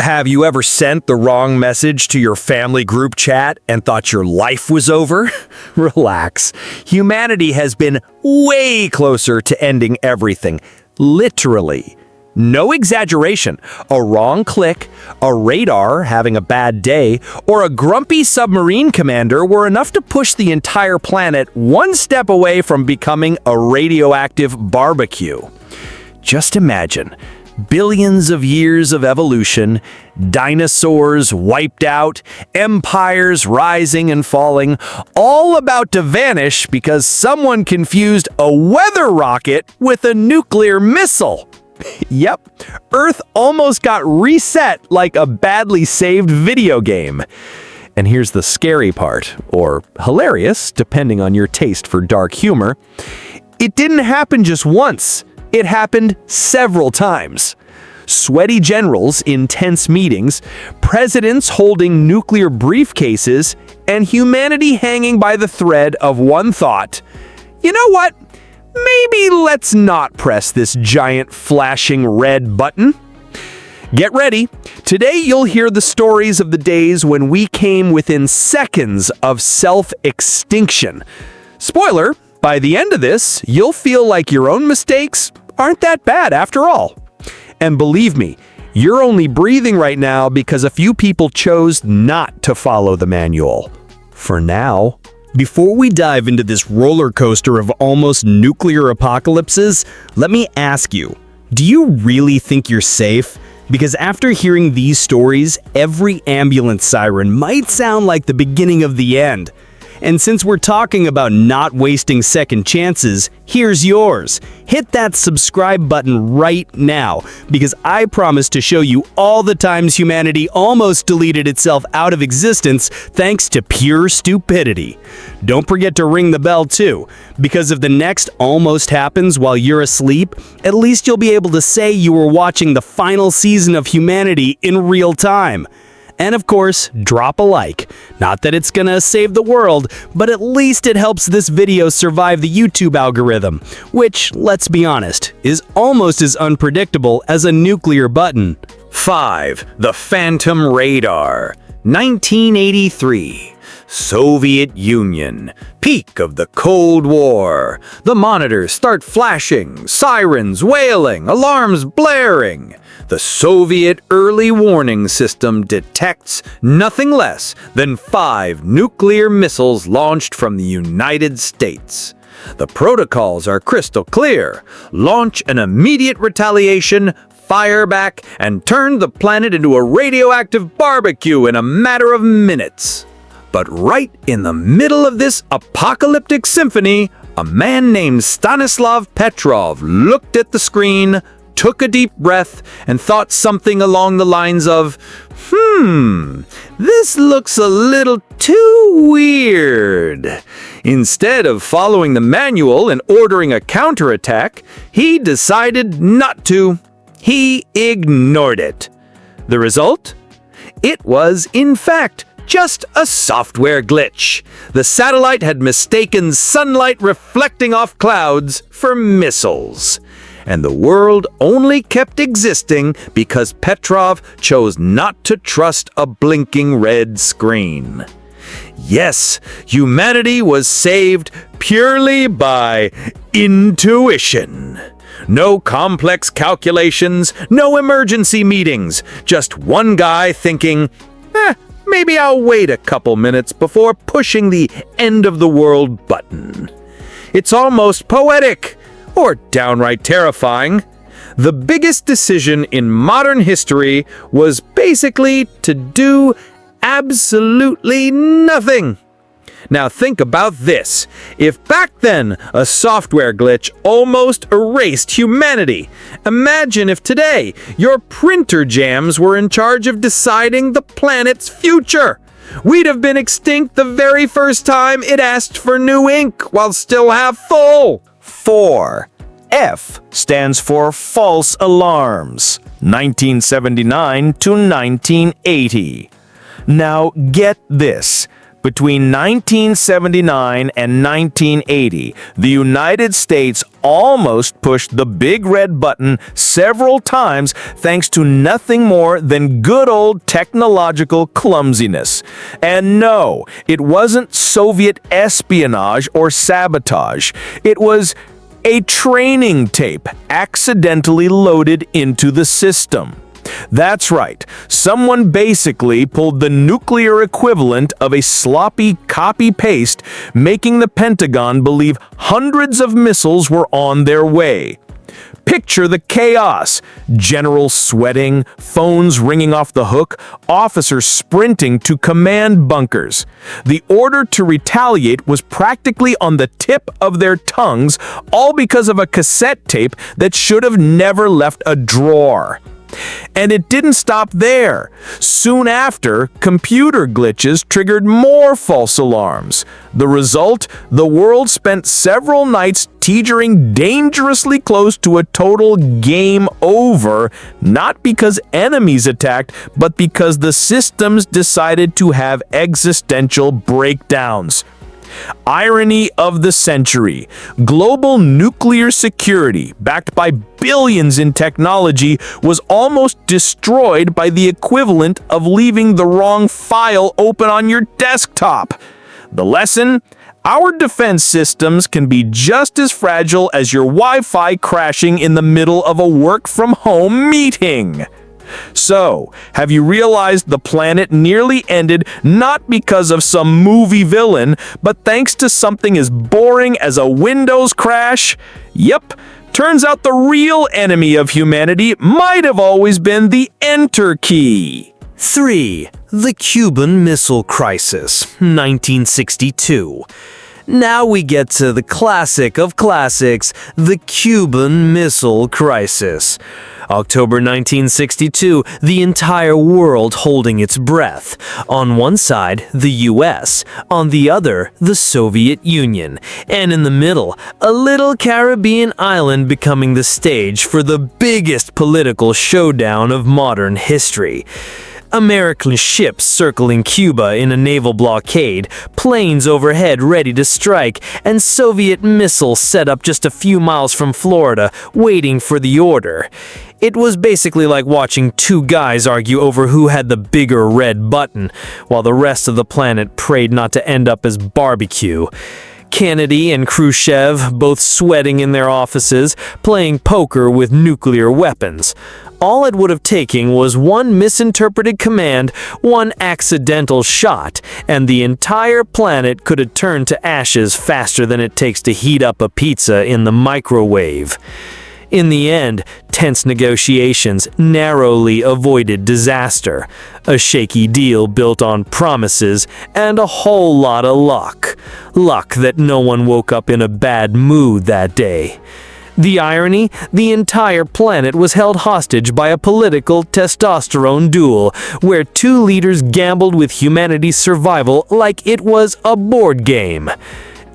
Have you ever sent the wrong message to your family group chat and thought your life was over? Relax. Humanity has been way closer to ending everything. Literally. No exaggeration. A wrong click, a radar having a bad day, or a grumpy submarine commander were enough to push the entire planet one step away from becoming a radioactive barbecue. Just imagine. Billions of years of evolution, dinosaurs wiped out, empires rising and falling, all about to vanish because someone confused a weather rocket with a nuclear missile. Yep, Earth almost got reset like a badly saved video game. And here's the scary part, or hilarious, depending on your taste for dark humor. It didn't happen just once. It happened several times. Sweaty generals in tense meetings, presidents holding nuclear briefcases, and humanity hanging by the thread of one thought. You know what? Maybe let's not press this giant flashing red button. Get ready. Today you'll hear the stories of the days when we came within seconds of self-extinction. Spoiler, by the end of this, you'll feel like your own mistakes aren't that bad after all. And believe me, you're only breathing right now because a few people chose not to follow the manual. For now. Before we dive into this roller coaster of almost nuclear apocalypses, let me ask you, do you really think you're safe? Because after hearing these stories, every ambulance siren might sound like the beginning of the end. And since we're talking about not wasting second chances, here's yours. Hit that subscribe button right now, because I promise to show you all the times humanity almost deleted itself out of existence thanks to pure stupidity. Don't forget to ring the bell too, because if the next almost happens while you're asleep, at least you'll be able to say you were watching the final season of humanity in real time. And of course, drop a like. Not that it's gonna save the world, but at least it helps this video survive the YouTube algorithm, which, let's be honest, is almost as unpredictable as a nuclear button. 5. The Phantom Radar. 1983. Soviet Union. Peak of the Cold War. The monitors start flashing, sirens wailing, alarms blaring. The Soviet early warning system detects nothing less than 5 nuclear missiles launched from the United States. The protocols are crystal clear. Launch an immediate retaliation, fire back, and turn the planet into a radioactive barbecue in a matter of minutes. But right in the middle of this apocalyptic symphony, a man named Stanislav Petrov looked at the screen, took a deep breath, and thought something along the lines of, this looks a little too weird. Instead of following the manual and ordering a counterattack, he decided not to. He ignored it. The result? It was, in fact, just a software glitch. The satellite had mistaken sunlight reflecting off clouds for missiles. And the world only kept existing because Petrov chose not to trust a blinking red screen. Yes, humanity was saved purely by intuition. No complex calculations, no emergency meetings, just one guy thinking, maybe I'll wait a couple minutes before pushing the end of the world button. It's almost poetic, or downright terrifying. The biggest decision in modern history was basically to do absolutely nothing. Now think about this. If back then a software glitch almost erased humanity, imagine if today your printer jams were in charge of deciding the planet's future. We'd have been extinct the very first time it asked for new ink while still half full. 4. F stands for false alarms. 1979 to 1980. Now get this. Between 1979 and 1980, the United States almost pushed the big red button several times thanks to nothing more than good old technological clumsiness. And no, it wasn't Soviet espionage or sabotage. It was a training tape accidentally loaded into the system. That's right, someone basically pulled the nuclear equivalent of a sloppy copy-paste, making the Pentagon believe hundreds of missiles were on their way. Picture the chaos. Generals sweating, phones ringing off the hook, officers sprinting to command bunkers. The order to retaliate was practically on the tip of their tongues, all because of a cassette tape that should have never left a drawer. And it didn't stop there. Soon after, computer glitches triggered more false alarms. The result? The world spent several nights teetering dangerously close to a total game over, not because enemies attacked, but because the systems decided to have existential breakdowns. Irony of the century. Global nuclear security, backed by billions in technology, was almost destroyed by the equivalent of leaving the wrong file open on your desktop. The lesson? Our defense systems can be just as fragile as your Wi-Fi crashing in the middle of a work-from-home meeting. So, have you realized the planet nearly ended not because of some movie villain, but thanks to something as boring as a Windows crash? Yep, turns out the real enemy of humanity might have always been the Enter key. 3. The Cuban Missile Crisis, 1962. Now we get to the classic of classics, the Cuban Missile Crisis. October 1962, the entire world holding its breath. On one side, the US, on the other, the Soviet Union, and in the middle, a little Caribbean island becoming the stage for the biggest political showdown of modern history. American ships circling Cuba in a naval blockade, planes overhead ready to strike, and Soviet missiles set up just a few miles from Florida, waiting for the order. It was basically like watching two guys argue over who had the bigger red button, while the rest of the planet prayed not to end up as barbecue. Kennedy and Khrushchev both sweating in their offices, playing poker with nuclear weapons. All it would have taken was one misinterpreted command, one accidental shot, and the entire planet could have turned to ashes faster than it takes to heat up a pizza in the microwave. In the end, tense negotiations narrowly avoided disaster, a shaky deal built on promises, and a whole lot of luck. Luck that no one woke up in a bad mood that day. The irony? The entire planet was held hostage by a political testosterone duel, where two leaders gambled with humanity's survival like it was a board game.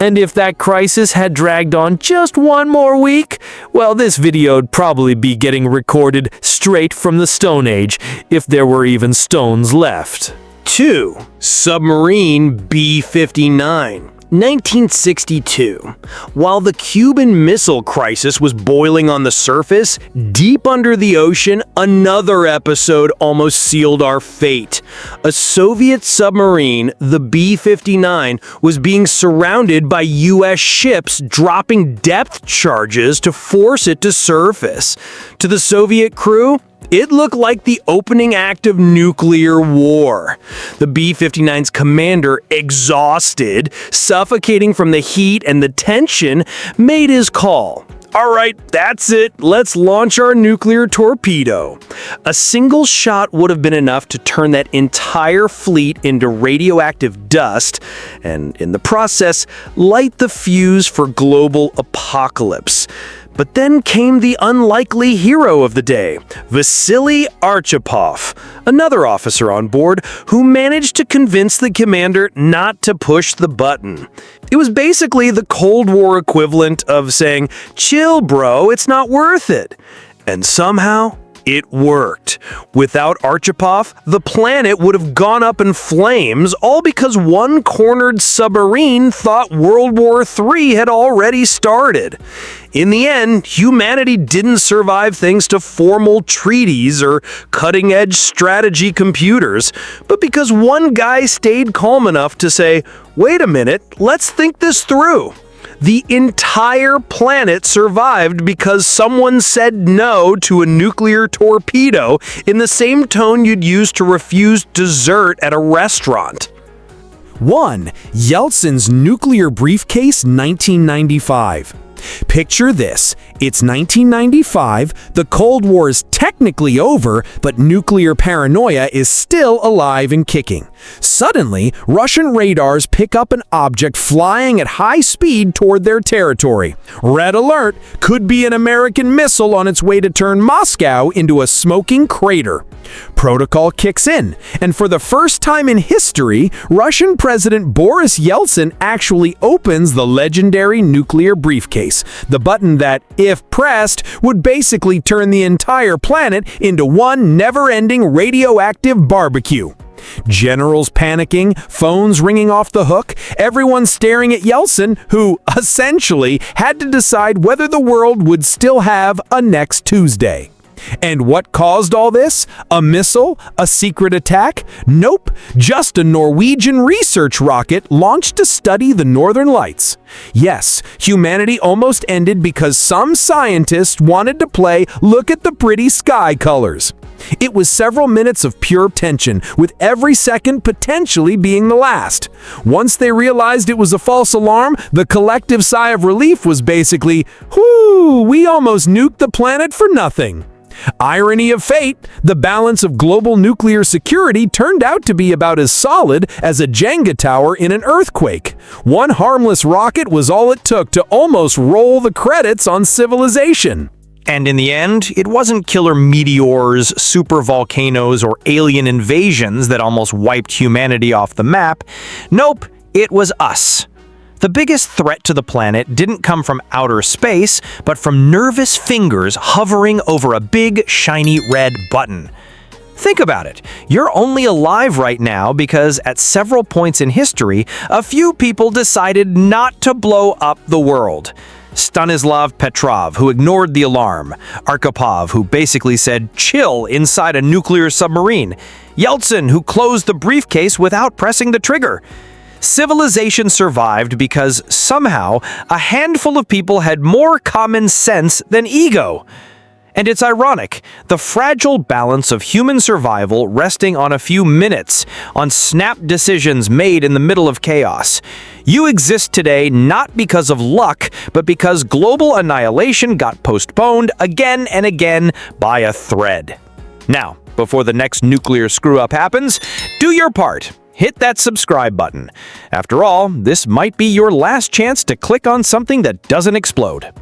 And if that crisis had dragged on just one more week, well, this video'd probably be getting recorded straight from the Stone Age, if there were even stones left. 2. Submarine B-59. 1962. While the Cuban Missile Crisis was boiling on the surface, deep under the ocean, another episode almost sealed our fate. A Soviet submarine, the B-59, was being surrounded by U.S. ships dropping depth charges to force it to surface. To the Soviet crew, it looked like the opening act of nuclear war. The B-59's commander, exhausted, suffocating from the heat and the tension, made his call. All right, that's it. Let's launch our nuclear torpedo. A single shot would have been enough to turn that entire fleet into radioactive dust, and in the process, light the fuse for global apocalypse. But then came the unlikely hero of the day, Vasili Arkhipov, another officer on board who managed to convince the commander not to push the button. It was basically the Cold War equivalent of saying, "Chill, bro, it's not worth it." And somehow, It worked. Without Arkhipov, the planet would have gone up in flames, all because one cornered submarine thought World War III had already started. In the end, humanity didn't survive thanks to formal treaties or cutting-edge strategy computers, but because one guy stayed calm enough to say, "Wait a minute, let's think this through." The entire planet survived because someone said no to a nuclear torpedo in the same tone you'd use to refuse dessert at a restaurant. 1. Yeltsin's nuclear briefcase, 1995. Picture this. It's 1995, the Cold War is technically over, but nuclear paranoia is still alive and kicking. Suddenly, Russian radars pick up an object flying at high speed toward their territory. Red alert, could be an American missile on its way to turn Moscow into a smoking crater. Protocol kicks in, and for the first time in history, Russian President Boris Yeltsin actually opens the legendary nuclear briefcase, the button that, if pressed, would basically turn the entire planet into one never-ending radioactive barbecue. Generals panicking, phones ringing off the hook, everyone staring at Yeltsin, who, essentially, had to decide whether the world would still have a next Tuesday. And what caused all this? A missile? A secret attack? Nope, just a Norwegian research rocket launched to study the Northern Lights. Yes, humanity almost ended because some scientists wanted to play look at the pretty sky colors. It was several minutes of pure tension, with every second potentially being the last. Once they realized it was a false alarm, the collective sigh of relief was basically, "Whew, we almost nuked the planet for nothing." Irony of fate, the balance of global nuclear security turned out to be about as solid as a Jenga tower in an earthquake. One harmless rocket was all it took to almost roll the credits on civilization. And in the end, it wasn't killer meteors, supervolcanoes, or alien invasions that almost wiped humanity off the map. Nope, it was us. The biggest threat to the planet didn't come from outer space, but from nervous fingers hovering over a big, shiny red button. Think about it. You're only alive right now because at several points in history, a few people decided not to blow up the world. Stanislav Petrov, who ignored the alarm. Arkhipov, who basically said chill inside a nuclear submarine. Yeltsin, who closed the briefcase without pressing the trigger. Civilization survived because somehow a handful of people had more common sense than ego. And it's ironic, the fragile balance of human survival resting on a few minutes, on snap decisions made in the middle of chaos. You exist today not because of luck, but because global annihilation got postponed again and again by a thread. Now, before the next nuclear screw-up happens, do your part. Hit that subscribe button. After all, this might be your last chance to click on something that doesn't explode.